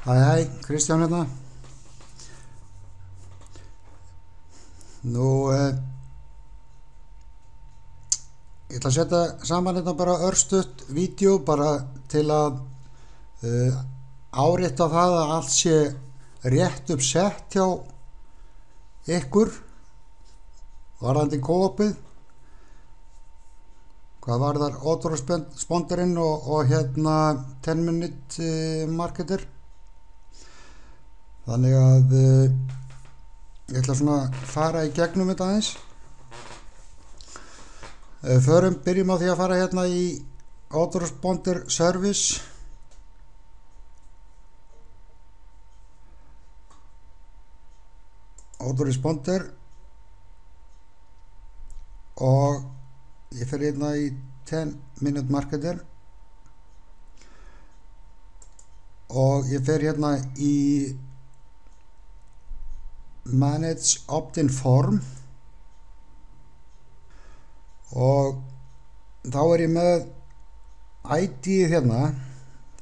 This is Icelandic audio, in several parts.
Hæ, Kristján hérna. Nú, ég ætla að setja saman hérna bara örstutt vídeo bara til að árétta það að allt sé rétt upp sett hjá ykkur varðandi co-opið. Hvað varðar autorespondurinn og hérna 10 minute marketer. Þannig að ég ætla svona að fara í gegnum þetta aðeins. Byrjum á því að fara hérna í autoresponder service. Autoresponder og ég fer hérna í 10 minute marketer og ég fer hérna í manage opt-in form og þá er ég með ID hérna.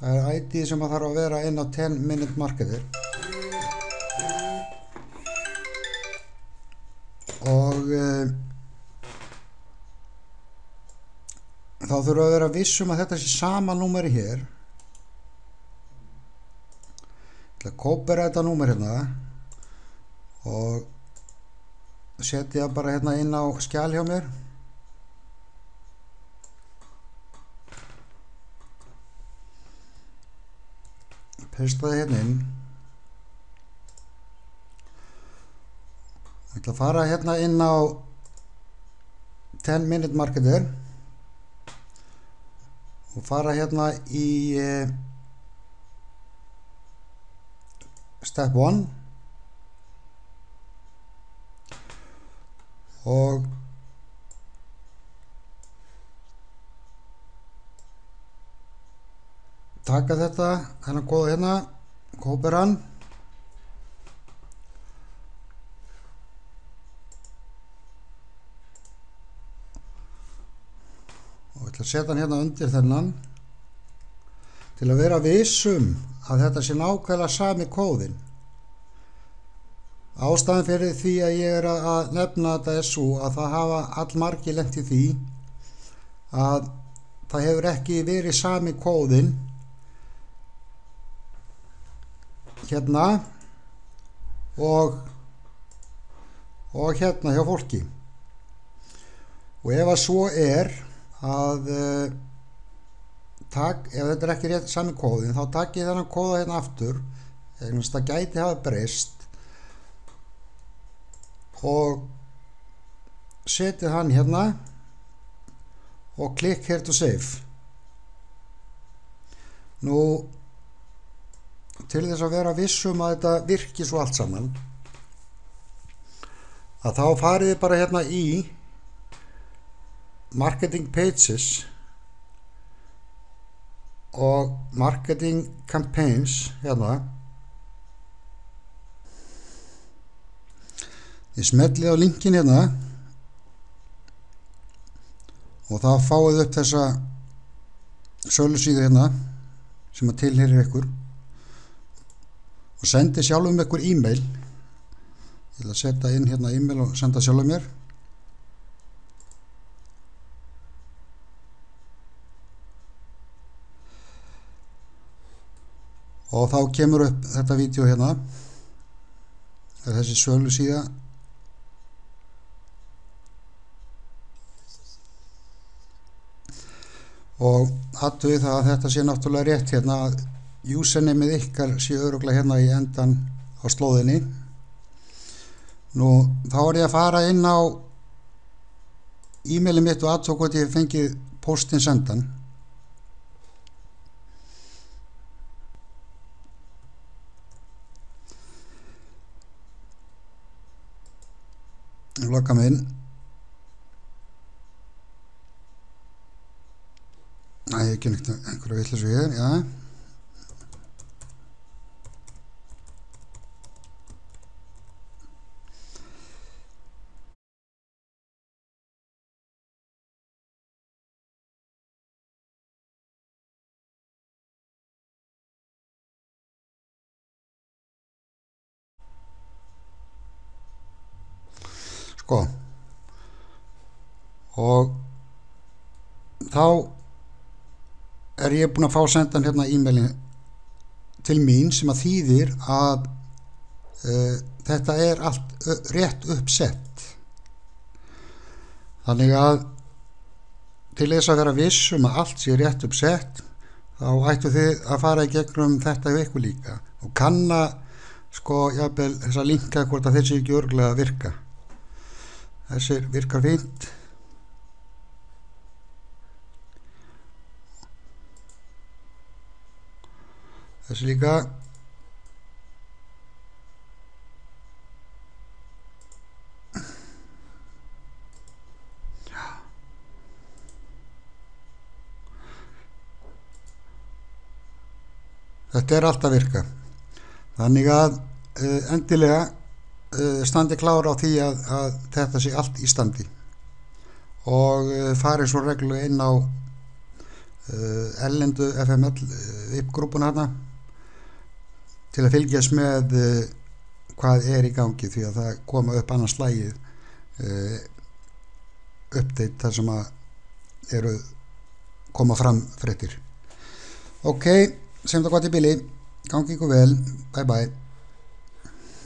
Það er ID sem að þarf að vera inn á 10 minute marketer og þá þurfum að vera vissum að þetta sé sama númeri hér. Ég ætla að kópera þetta númer hérna og setja bara hérna inn á skjal hjá mér. Pesta það hérna inn. Ég ætla að fara hérna inn á 10 minute marketer og fara hérna í step 1 og taka þennan kóða hérna, kópera hann og ég ætla að setja hann hérna undir þennan til að vera vissum að þetta sé nákvæmlega sami kóðinn. Ástæðan fyrir því að ég er að nefna þetta er svo að það hafa allmargir lent í því að það hefur ekki verið sami kóðinn hérna og hérna hjá fólki. Og ef að svo er að ef þetta er ekki rétt sami kóðinn þá takk ég þennan kóða hérna aftur, það gæti hafa breyst og setið hann hérna og klikk here to save. Nú, til þess að vera vissum að þetta virki svo allt saman að þá farið þið bara hérna í marketing pages og marketing campaigns hérna. Ég smellið á linkin hérna og þá fáið upp þessa sölusíðu hérna sem að tilheyrir ykkur og sendi sjálfum ykkur e-mail. Ég ætla að setja inn hérna e-mail og senda sjálfum mér. Og þá kemur upp þetta vídeo hérna, þessi sölusíða. Og athugið það að þetta sé náttúrulega rétt hérna að usernameið ykkar sé örugglega hérna í endan á slóðinni. Nú, þá er ég að fara inn á e-mailið mitt og athuga hvort ég hef fengið póstinn sendan. Ég logga mig inn. Nei, ég ekki neitt einhverja vitleysu hér, já. sko. Og þá er ég búinn að fá sendan hérna e-mailin til mín sem að þýðir að þetta er allt rétt uppsett. Þannig að til þess að vera viss að allt sé rétt uppsett, þá ættu þið að fara í gegnum þetta við ykkur líka og kanna sko jafnvel þess að linka hvort að þessi ekki örugglega virka. Þessir virkar fínt. Þessi líka. Þetta er allt að virka. Þannig að endilega standi klára á því að þetta sé allt í standi og farið svo reglulega inn á erlendu FML VIP-grúppuna hérna til að fylgjast með hvað er í gangi, því að það koma upp annars slagið update þar sem að eru koma fram fréttir. Ok, sem það gott í bili, gangi ykkur vel, bye bye.